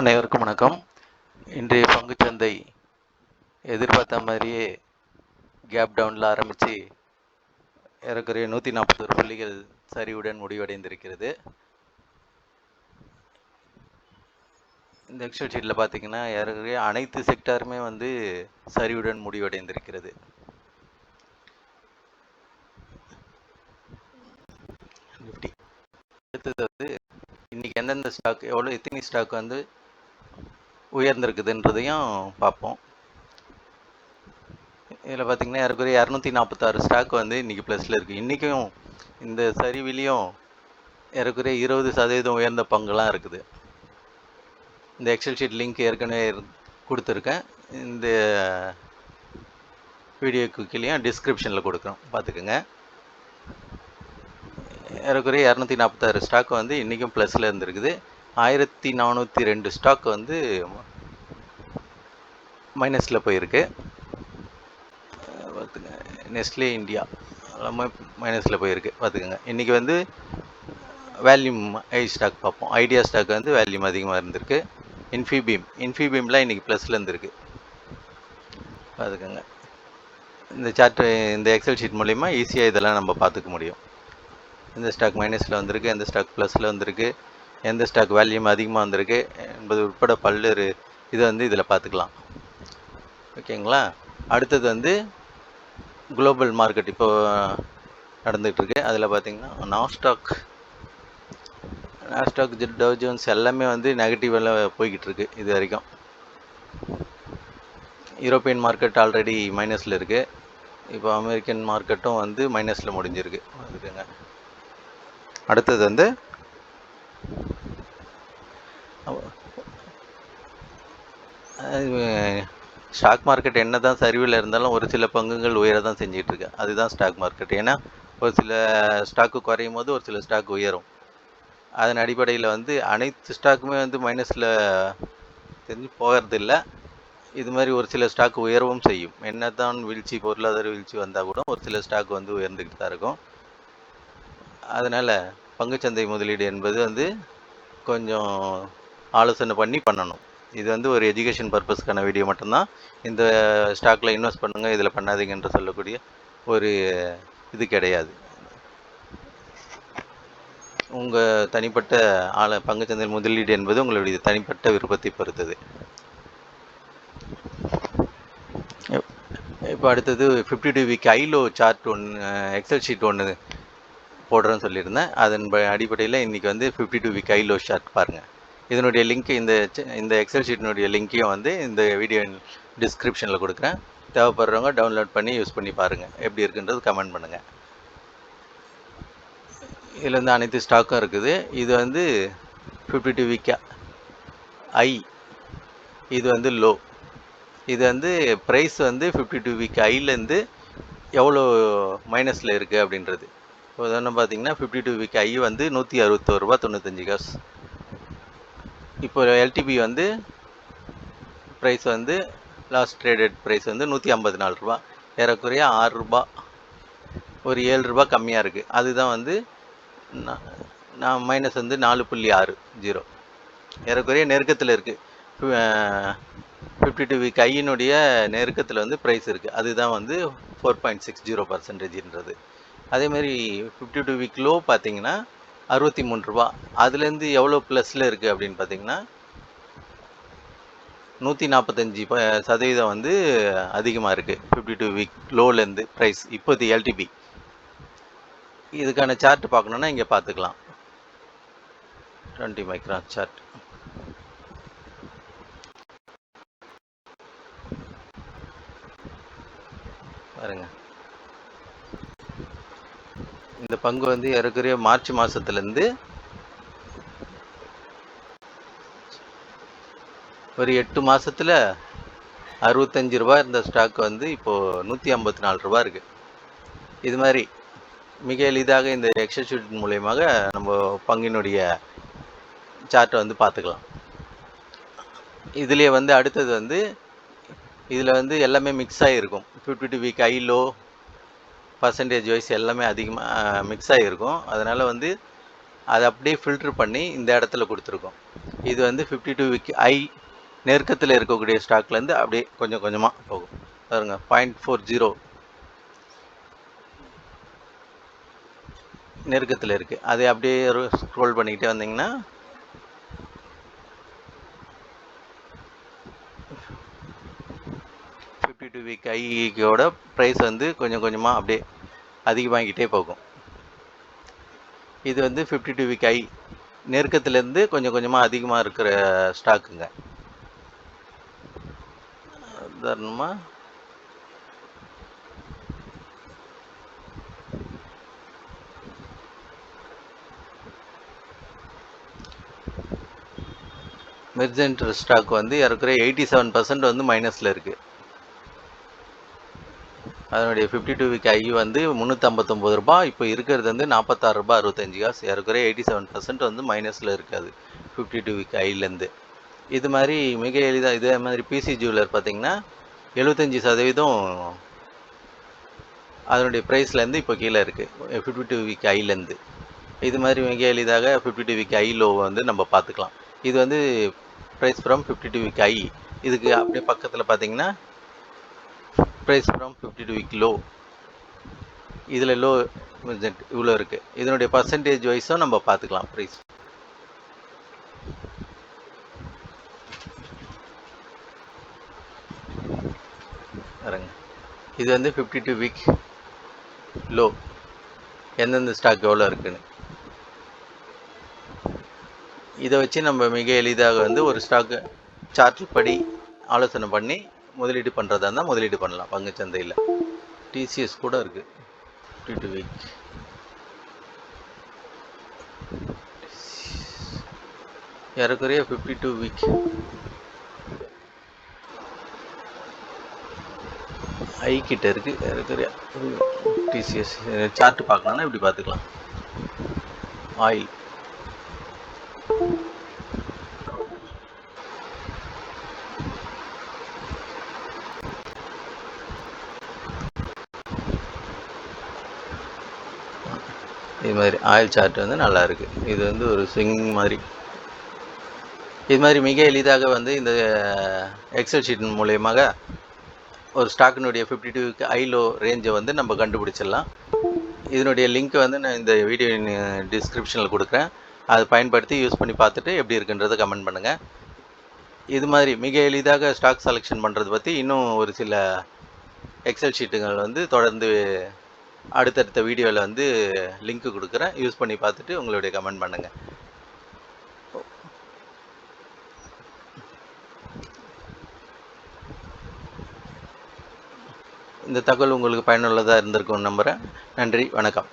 அனைவருக்கும் வணக்கம். இன்றைய பங்குச்சந்தை எதிர்பார்த்த மாதிரியே கேப் டவுனில் ஆரம்பித்து ஏறக்குறைய 141 புள்ளிகள் சரிவுடன் முடிவடைந்திருக்கிறது. இந்த எக்ஸல் ஷீட்டில் பார்த்தீங்கன்னா ஏறக்குறைய அனைத்து செக்டாருமே சரிவுடன் முடிவடைந்திருக்கிறது. அடுத்தது இன்னைக்கு எந்தெந்த ஸ்டாக் எத்தனை ஸ்டாக் உயர்ந்திருக்குதுன்றதையும் பார்ப்போம். இதில் பார்த்தீங்கன்னா ஏறக்குறைய 246 ஸ்டாக் இன்றைக்கி ப்ளஸில் இருக்குது. இன்றைக்கும் இந்த சரிவிலையும் ஏறக்குறைய 20% உயர்ந்த பங்குலாம் இருக்குது. இந்த எக்ஸல் ஷீட் லிங்க் ஏற்கனவே கொடுத்துருக்கேன். இந்த வீடியோக்கு கீழே டிஸ்கிரிப்ஷனில் கொடுக்குறோம், பார்த்துக்குங்க. ஏறக்குறைய 246 ஸ்டாக் இன்றைக்கும் ப்ளஸில் இருந்துருக்குது. 1402 ஸ்டாக் மைனஸில் போயிருக்கு. பார்த்துங்க, நெஸ்லே இந்தியா எல்லாமே மைனஸில் போயிருக்கு, பார்த்துக்கோங்க. இன்றைக்கி வேல்யூம் ஸ்டாக் பார்ப்போம். ஐடியா ஸ்டாக் வேல்யூம் அதிகமாக இருந்திருக்கு. இன்ஃபிபீம்லாம் இன்றைக்கி ப்ளஸில் இருந்திருக்கு, பார்த்துக்கோங்க. இந்த சார்ட்டு இந்த எக்ஸல் ஷீட் மூலிமா ஈஸியாக இதெல்லாம் நம்ம பார்த்துக்க முடியும். எந்த ஸ்டாக் மைனஸில் வந்திருக்கு, எந்த ஸ்டாக் ப்ளஸில் வந்திருக்கு, எந்த ஸ்டாக் வேல்யூம் அதிகமாக வந்திருக்கு என்பது உட்பட பல்வேறு இதை இதில் பார்த்துக்கலாம். ஓகேங்களா. அடுத்தது குளோபல் மார்க்கெட் இப்போ நடந்துகிட்ருக்கு. அதில் பார்த்திங்கன்னா நாஸ்டாக் டவ் ஜோன்ஸ் எல்லாமே நெகட்டிவில் போய்கிட்டு இருக்கு இது வரைக்கும். யூரோப்பியன் மார்க்கெட் ஆல்ரெடி மைனஸில் இருக்குது. இப்போ அமெரிக்கன் மார்க்கெட்டும் மைனஸில் முடிஞ்சிருக்கு, அதுக்குங்க. அடுத்தது ஸ்டாக் மார்க்கெட் என்ன தான் சரிவில் இருந்தாலும் ஒரு சில பங்குகள் உயர தான் செஞ்சிட்ருக்கு. அதுதான் ஸ்டாக் மார்க்கெட். ஏன்னா ஒரு சில ஸ்டாக்கு குறையும் போது ஒரு சில ஸ்டாக் உயரும். அதன் அடிப்படையில் அனைத்து ஸ்டாக்குமே மைனஸில் தெரிஞ்சு போகிறதில்ல. இது மாதிரி ஒரு சில ஸ்டாக் உயரவும் செய்யும். என்ன தான் வீழ்ச்சி, பொருளாதார வீழ்ச்சி வந்தால் கூட ஒரு சில ஸ்டாக் உயர்ந்துக்கிட்டு தான் இருக்கும். அதனால் பங்குச்சந்தை முதலீடு என்பது கொஞ்சம் ஆலோசனை பண்ணணும். இது ஒரு எஜுகேஷன் பர்பஸ்க்கான வீடியோ மட்டும்தான். இந்த ஸ்டாக்கில் இன்வெஸ்ட் பண்ணுங்கள், இதில் பண்ணாதீங்கன்ற சொல்லக்கூடிய ஒரு இது கிடையாது. உங்கள் தனிப்பட்ட பங்குச்சந்தையில் முதலீடு என்பது உங்களுடைய தனிப்பட்ட விருப்பத்தை பொறுத்தது. இப்போ அடுத்தது 52 வீக் ஐலோ சார்ட் எக்ஸல் ஷீட் ஒன்று போடுறேன்னு சொல்லியிருந்தேன். அதன் அடிப்படையில் இன்றைக்கி 52 வீக் ஐலோ சார்ட் பாருங்கள். இதனுடைய லிங்க் இந்த எக்ஸல் ஷீட்டினுடைய லிங்க்கையும் இந்த வீடியோ டிஸ்கிரிப்ஷனில் கொடுக்குறேன். தேவைப்படுறவங்க டவுன்லோட் பண்ணி யூஸ் பண்ணி பாருங்கள். எப்படி இருக்குன்றது கமெண்ட் பண்ணுங்கள். இதில் அனைத்து ஸ்டாக்கும் இருக்குது. இது 52 வீக் ஐ, இது லோ. இது ப்ரைஸ் 52 வீக் ஐலேருந்து எவ்வளோ மைனஸில் இருக்குது அப்படின்றது. உதாரணம் பார்த்தீங்கன்னா 52 வீக் ஐ 161 ரூபா 95 காசு. இப்போ LTP price last traded price 154 ரூபா. ஏறக்குறைய 6 ரூபா, ஒரு 7 ரூபா கம்மியாக இருக்குது. அதுதான் நான் மைனஸ் 4.60. ஏறக்குறைய நெருக்கத்தில் இருக்குது. 52 வீக் ஐயினுடைய நெருக்கத்தில் ப்ரைஸ் இருக்குது. அதுதான் 4.60%. அதேமாதிரி 52 வீக் லோ பார்த்தீங்கன்னா 63 ரூபா. அதுலேருந்து எவ்வளோ ப்ளஸில் இருக்குது அப்படின்னு பார்த்தீங்கன்னா 145% அதிகமாக இருக்குது 52 வீக் லோலேருந்து ப்ரைஸ். இப்போது எல்டிபி இதுக்கான சார்ட் பார்க்கணுன்னா இங்கே பார்த்துக்கலாம். 20 மைக்ரான் சார்ட். பாருங்க, இந்த பங்கு ஏறக்குறைய மார்ச் மாதத்துலேருந்து ஒரு 8 மாதத்தில் 65 ரூபா இருந்த ஸ்டாக் இப்போது 154 ரூபா இருக்குது. இது மாதிரி மிக எளிதாக இந்த எக்ஸல் ஷீட் மூலயமாக நம்ம பங்கினுடைய சார்ட்டை பார்த்துக்கலாம். இதுலேயே அடுத்தது இதில் எல்லாமே மிக்ஸ் ஆகிருக்கும். 52 week high low percentage wise எல்லாமே அதிகமாக மிக்ஸ் ஆகிருக்கும். அதனால் அதை அப்படியே ஃபில்ட்ரு பண்ணி இந்த இடத்துல கொடுத்துருக்கோம். இது வந்து 52 வீக் ஐ நெருக்கத்தில் இருக்கக்கூடிய ஸ்டாக்லேருந்து அப்படியே கொஞ்சம் கொஞ்சமாக போகும் பாருங்க. 0.40 நெருக்கத்தில் இருக்குது. அது அப்படியே ஸ்க்ரோல் பண்ணிக்கிட்டே வந்தீங்கன்னா 52 வீக் ஐயோட ப்ரைஸ் வந்து கொஞ்சம் கொஞ்சமாக அப்படியே அதிகமாகிக்கிட்டே போகும். இது வந்து 52 வீக் ஐ நெருக்கத்திலேருந்து கொஞ்சம் கொஞ்சமாக அதிகமாக இருக்கிற ஸ்டாக்குங்க. உதாரணமாக மெர்ஜென்ட் ஸ்டாக் வந்து ஏறக்குறைய 87% வந்து மைனஸில் இருக்குது. அதனுடைய 52 வீக் ஐ வந்து 359 ரூபா, இப்போ இருக்கிறது வந்து 46 ரூபா 65 காசு. ஏறக்குறைய 87% வந்து மைனஸில் இருக்காது 52 வீக் ஐலேருந்து. இது மாதிரி மிக எளிதாக இதே மாதிரி பிசி ஜுவல்லர் பார்த்தீங்கன்னா 75% அதனுடைய ப்ரைஸ்லேருந்து இப்போ கீழே இருக்குது 52 வீக் ஐலேருந்து. இது மாதிரி மிக எளிதாக 52 வீக் ஐ லோ வந்து நம்ம பார்த்துக்கலாம். இது வந்து ப்ரைஸ் ஃப்ரம் 52 வீக் ஐ. இதுக்கு அப்படியே பக்கத்தில் பார்த்தீங்கன்னா ப்ரைஸ் ஃப்ரம் 52 வீக் லோ. இதில் லோ இவ்வளோ இருக்குது. இதனுடைய பர்சன்டேஜ் வைஸும் நம்ம பார்த்துக்கலாம் ப்ரைஸ். பாருங்க, இது வந்து 52 வீக் லோ எந்தெந்த ஸ்டாக் எவ்வளோ இருக்குன்னு. இதை வச்சு நம்ம மிக எளிதாக வந்து ஒரு ஸ்டாக்கு சார்ட் படி ஆலோசனை பண்ணி முதலீடு பண்ணுறதா இருந்தால் முதலீடு பண்ணலாம் பங்குச்சந்தையில். டிசிஎஸ் கூட இருக்குது 52 வீக். ஏறக்குறைய 52 வீக் ஐ கிட்ட இருக்குது. ஏறக்குறைய டிசிஎஸ் சார்ட் பார்க்கலாம்னா இப்படி பார்த்துக்கலாம். ஆயில் இது மாதிரி ஆயில் சார்ட் வந்து நல்லா இருக்குது. இது வந்து ஒரு ஸ்விங் மாதிரி. இது மாதிரி மிக எளிதாக வந்து இந்த எக்ஸல் ஷீட் மூலயமாக ஒரு ஸ்டாக்கினுடைய 52 வீக் ஐ லோ ரேஞ்சை வந்து நம்ம கண்டுபிடிச்சிடலாம். இதனுடைய லிங்க் வந்து நான் இந்த வீடியோ டிஸ்கிரிப்ஷனில் கொடுக்குறேன். அதை பயன்படுத்தி யூஸ் பண்ணி பார்த்துட்டு எப்படி இருக்குன்றதை கமெண்ட் பண்ணுங்கள். இது மாதிரி மிக எளிதாக ஸ்டாக் செலெக்ஷன் பண்ணுறது பற்றி இன்னும் ஒரு சில எக்ஸல் ஷீட்டுகள் வந்து தொடர்ந்து அடுத்தடுத்த வீடியோவில் வந்து லிங்க் கொடுக்குறேன். யூஸ் பண்ணி பார்த்துட்டு உங்களுடைய கமெண்ட் பண்ணுங்கள். இந்த தகவல் உங்களுக்கு பயனுள்ளதாக இருந்திருக்கும்னு நம்புகிறேன். நன்றி, வணக்கம்.